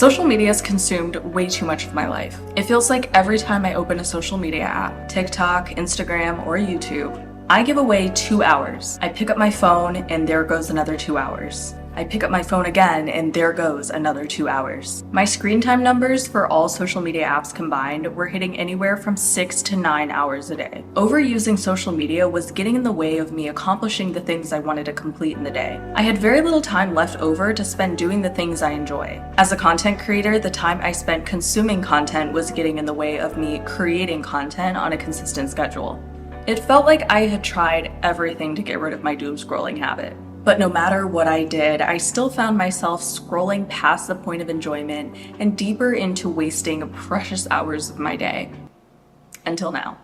Social media has consumed way too much of my life. It feels like every time I open a social media app, TikTok, Instagram, or YouTube, I give away 2 hours. I pick up my phone and there goes another 2 hours. I pick up my phone again and there goes another 2 hours. My screen time numbers for all social media apps combined were hitting anywhere from 6 to 9 hours a day. Overusing social media was getting in the way of me accomplishing the things I wanted to complete in the day. I had very little time left over to spend doing the things I enjoy. As a content creator, the time I spent consuming content was getting in the way of me creating content on a consistent schedule. It felt like I had tried everything to get rid of my doom scrolling habit. But no matter what I did, I still found myself scrolling past the point of enjoyment and deeper into wasting precious hours of my day. Until now.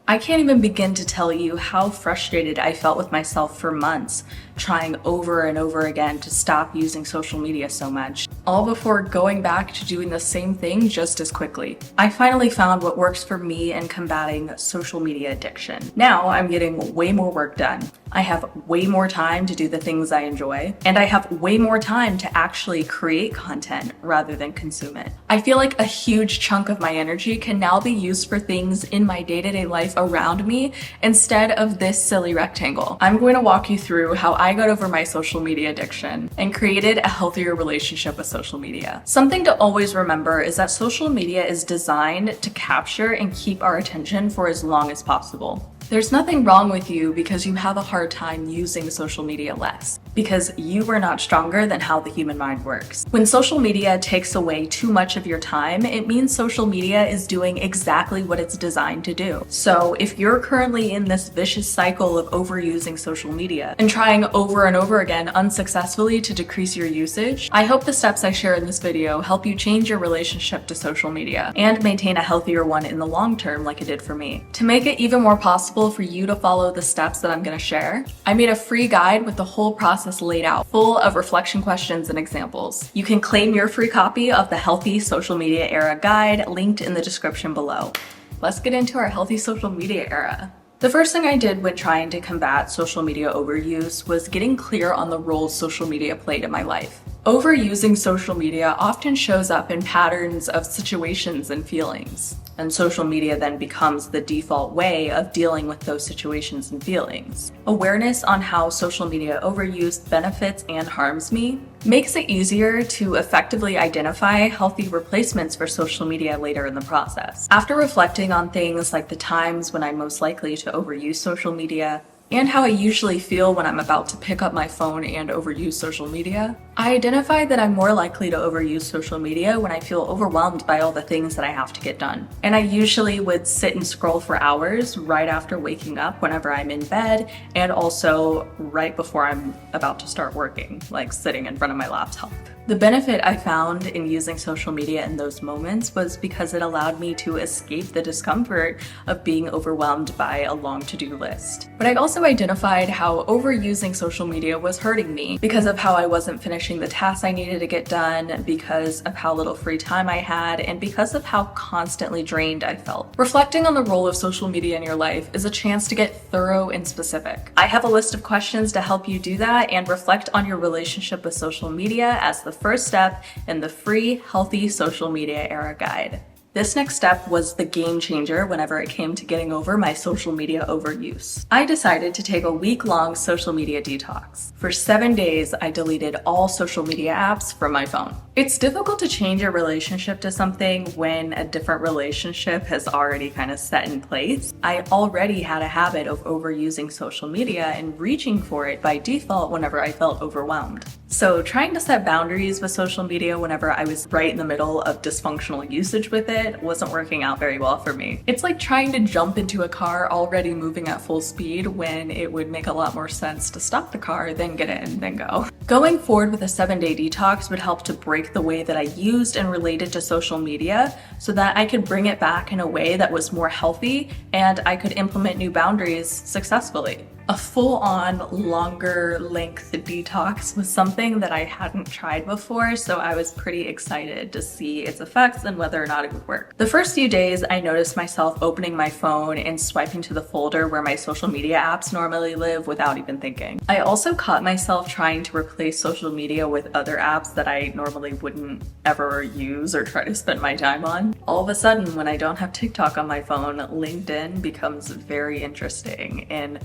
I can't even begin to tell you how frustrated I felt with myself for months, trying over and over again to stop using social media so much, all before going back to doing the same thing just as quickly. I finally found what works for me in combating social media addiction. Now I'm getting way more work done. I have way more time to do the things I enjoy, and I have way more time to actually create content rather than consume it. I feel like a huge chunk of my energy can now be used for things in my day-to-day life around me instead of this silly rectangle. I'm going to walk you through how I got over my social media addiction and created a healthier relationship with social media. Something to always remember is that social media is designed to capture and keep our attention for as long as possible. There's nothing wrong with you because you have a hard time using social media less, because you are not stronger than how the human mind works. When social media takes away too much of your time, it means social media is doing exactly what it's designed to do. So if you're currently in this vicious cycle of overusing social media and trying over and over again unsuccessfully to decrease your usage, I hope the steps I share in this video help you change your relationship to social media and maintain a healthier one in the long term like it did for me. To make it even more possible for you to follow the steps that I'm going to share, I made a free guide with the whole process laid out, full of reflection questions and examples. You can claim your free copy of the Healthy Social Media Era Guide, linked in the description below. Let's get into our healthy social media era. The first thing I did when trying to combat social media overuse was getting clear on the role social media played in my life. Overusing social media often shows up in patterns of situations and feelings, and social media then becomes the default way of dealing with those situations and feelings. Awareness on how social media overuse benefits and harms me makes it easier to effectively identify healthy replacements for social media later in the process. After reflecting on things like the times when I'm most likely to overuse social media, and how I usually feel when I'm about to pick up my phone and overuse social media, I identified that I'm more likely to overuse social media when I feel overwhelmed by all the things that I have to get done. And I usually would sit and scroll for hours right after waking up whenever I'm in bed, and also right before I'm about to start working, like sitting in front of my laptop. The benefit I found in using social media in those moments was because it allowed me to escape the discomfort of being overwhelmed by a long to-do list. But I also identified how overusing social media was hurting me because of how I wasn't finishing the tasks I needed to get done, because of how little free time I had, and because of how constantly drained I felt. Reflecting on the role of social media in your life is a chance to get thorough and specific. I have a list of questions to help you do that and reflect on your relationship with social media as the first step in the free Healthy Social Media Era Guide. This next step was the game changer whenever it came to getting over my social media overuse. I decided to take a week-long social media detox. For 7 days, I deleted all social media apps from my phone. It's difficult to change your relationship to something when a different relationship has already kind of set in place. I already had a habit of overusing social media and reaching for it by default whenever I felt overwhelmed. So trying to set boundaries with social media whenever I was right in the middle of dysfunctional usage with it wasn't working out very well for me. It's like trying to jump into a car already moving at full speed when it would make a lot more sense to stop the car, then get in, then go. Going forward with a 7-day detox would help to break the way that I used and related to social media so that I could bring it back in a way that was more healthy and I could implement new boundaries successfully. A full-on longer length detox was something that I hadn't tried before, so I was pretty excited to see its effects and whether or not it would work. The first few days, I noticed myself opening my phone and swiping to the folder where my social media apps normally live without even thinking. I also caught myself trying to replace social media with other apps that I normally wouldn't ever use or try to spend my time on. All of a sudden, when I don't have TikTok on my phone, LinkedIn becomes very interesting, and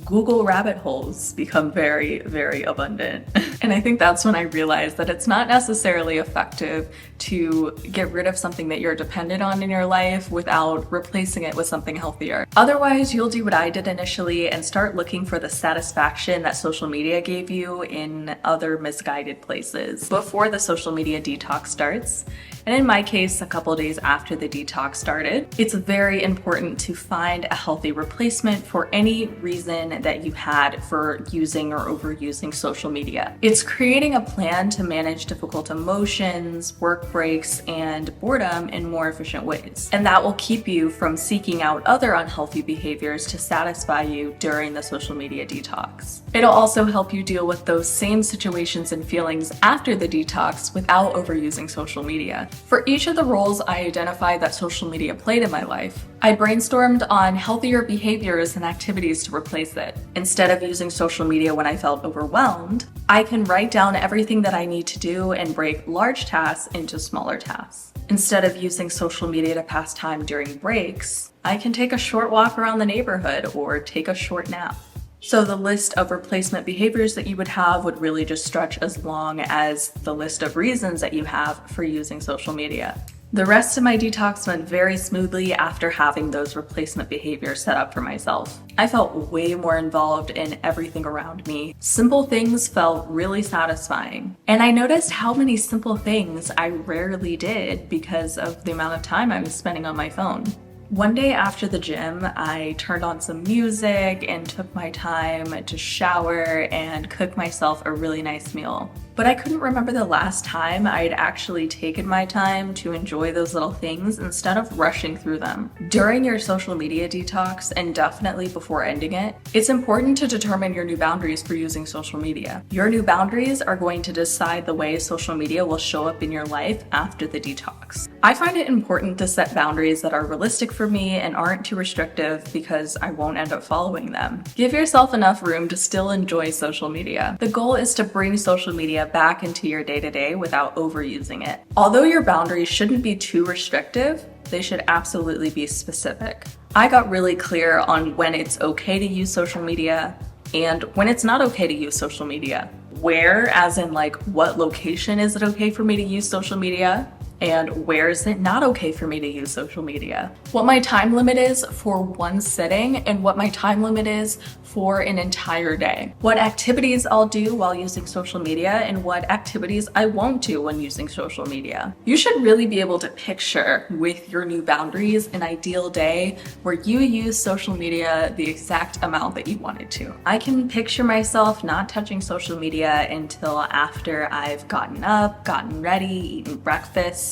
Google rabbit holes become very, very abundant. And I think that's when I realized that it's not necessarily effective to get rid of something that you're dependent on in your life without replacing it with something healthier. Otherwise, you'll do what I did initially and start looking for the satisfaction that social media gave you in other misguided places before the social media detox starts. And in my case, a couple days after the detox started, it's very important to find a healthy replacement for any reason that you had for using or overusing social media. It's creating a plan to manage difficult emotions, work breaks, and boredom in more efficient ways. And that will keep you from seeking out other unhealthy behaviors to satisfy you during the social media detox. It'll also help you deal with those same situations and feelings after the detox without overusing social media. For each of the roles I identified that social media played in my life, I brainstormed on healthier behaviors and activities to replace it. Instead of using social media when I felt overwhelmed, I can write down everything that I need to do and break large tasks into smaller tasks. Instead of using social media to pass time during breaks, I can take a short walk around the neighborhood or take a short nap. So the list of replacement behaviors that you would have would really just stretch as long as the list of reasons that you have for using social media. The rest of my detox went very smoothly after having those replacement behaviors set up for myself. I felt way more involved in everything around me. Simple things felt really satisfying. And I noticed how many simple things I rarely did because of the amount of time I was spending on my phone. One day after the gym, I turned on some music and took my time to shower and cook myself a really nice meal. But I couldn't remember the last time I'd actually taken my time to enjoy those little things instead of rushing through them. During your social media detox, and definitely before ending it, it's important to determine your new boundaries for using social media. Your new boundaries are going to decide the way social media will show up in your life after the detox. I find it important to set boundaries that are realistic for me and aren't too restrictive because I won't end up following them. Give yourself enough room to still enjoy social media. The goal is to bring social media back into your day-to-day without overusing it. Although your boundaries shouldn't be too restrictive, they should absolutely be specific. I got really clear on when it's okay to use social media and when it's not okay to use social media. Where, as in like what location is it okay for me to use social media? And where is it not okay for me to use social media? What my time limit is for one sitting and what my time limit is for an entire day. What activities I'll do while using social media and what activities I won't do when using social media. You should really be able to picture with your new boundaries an ideal day where you use social media the exact amount that you wanted to. I can picture myself not touching social media until after I've gotten up, gotten ready, eaten breakfast,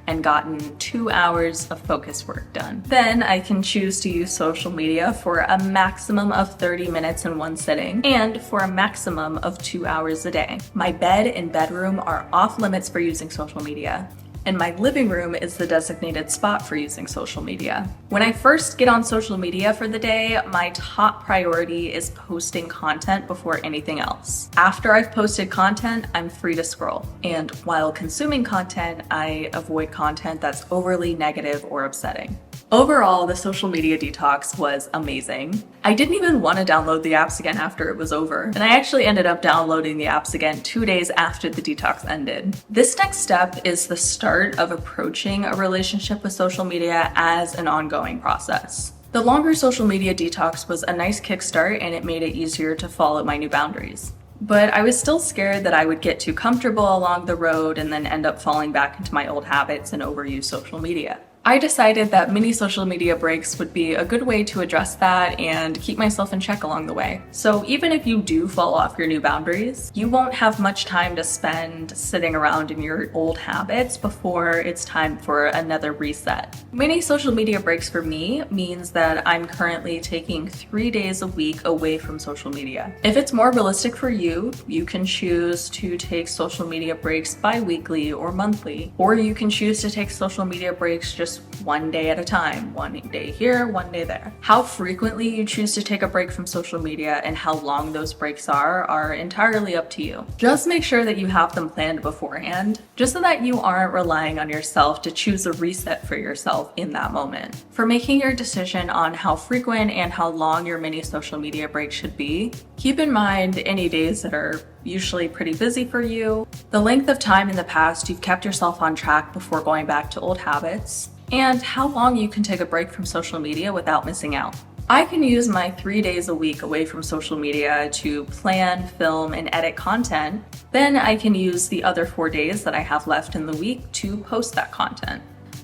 and gotten 2 hours of focus work done. Then I can choose to use social media for a maximum of 30 minutes in one sitting and for a maximum of 2 hours a day. My bed and bedroom are off limits for using social media, and my living room is the designated spot for using social media. When I first get on social media for the day, my top priority is posting content before anything else. After I've posted content, I'm free to scroll. And while consuming content, I avoid content that's overly negative or upsetting. Overall, the social media detox was amazing. I didn't even want to download the apps again after it was over, and I actually ended up downloading the apps again 2 days after the detox ended. This next step is the start of approaching a relationship with social media as an ongoing process. The longer social media detox was a nice kickstart, and it made it easier to follow my new boundaries. But I was still scared that I would get too comfortable along the road and then end up falling back into my old habits and overuse social media. I decided that mini social media breaks would be a good way to address that and keep myself in check along the way. So even if you do fall off your new boundaries, you won't have much time to spend sitting around in your old habits before it's time for another reset. Mini social media breaks for me means that I'm currently taking 3 days a week away from social media. If it's more realistic for you, you can choose to take social media breaks bi-weekly or monthly, or you can choose to take social media breaks just one day at a time, one day here, one day there. How frequently you choose to take a break from social media and how long those breaks are entirely up to you. Just make sure that you have them planned beforehand, just so that you aren't relying on yourself to choose a reset for yourself in that moment. For making your decision on how frequent and how long your mini social media break should be, keep in mind any days that are usually pretty busy for you, the length of time in the past you've kept yourself on track before going back to old habits, and how long you can take a break from social media without missing out. I can use my 3 days a week away from social media to plan, film, and edit content. Then I can use the other 4 days that I have left in the week to post that content.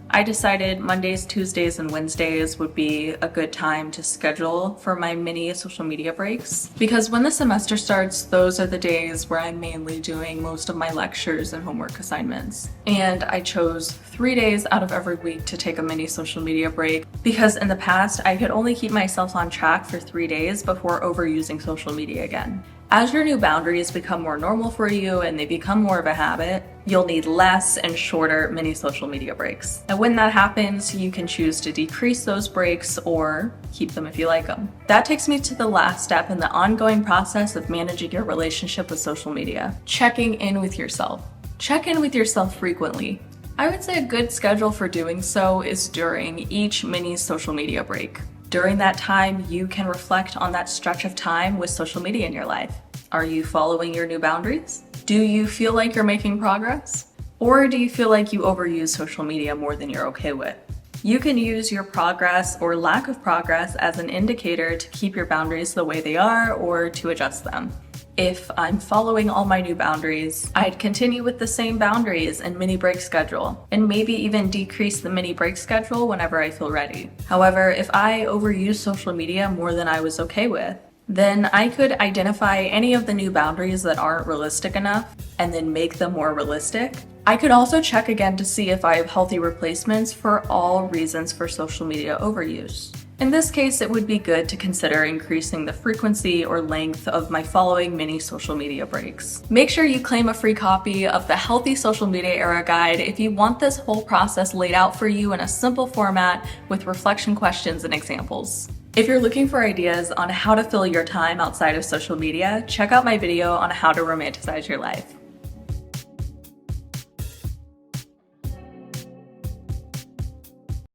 I decided Mondays, Tuesdays, and Wednesdays would be a good time to schedule for my mini social media breaks, because when the semester starts, those are the days where I'm mainly doing most of my lectures and homework assignments. And I chose 3 days out of every week to take a mini social media break, because in the past I could only keep myself on track for 3 days before overusing social media again. As your new boundaries become more normal for you and they become more of a habit, you'll need less and shorter mini social media breaks. And when that happens, you can choose to decrease those breaks or keep them if you like them. That takes me to the last step in the ongoing process of managing your relationship with social media: checking in with yourself. Check in with yourself frequently. I would say a good schedule for doing so is during each mini social media break. During that time, you can reflect on that stretch of time with social media in your life. Are you following your new boundaries? Do you feel like you're making progress? Or do you feel like you overuse social media more than you're okay with? You can use your progress or lack of progress as an indicator to keep your boundaries the way they are or to adjust them. If I'm following all my new boundaries, I'd continue with the same boundaries and mini break schedule, and maybe even decrease the mini break schedule whenever I feel ready. However, if I overuse social media more than I was okay with, then I could identify any of the new boundaries that aren't realistic enough and then make them more realistic. I could also check again to see if I have healthy replacements for all reasons for social media overuse. In this case, it would be good to consider increasing the frequency or length of my following mini social media breaks. Make sure you claim a free copy of the Healthy Social Media Era Guide if you want this whole process laid out for you in a simple format with reflection questions and examples. If you're looking for ideas on how to fill your time outside of social media, check out my video on how to romanticize your life.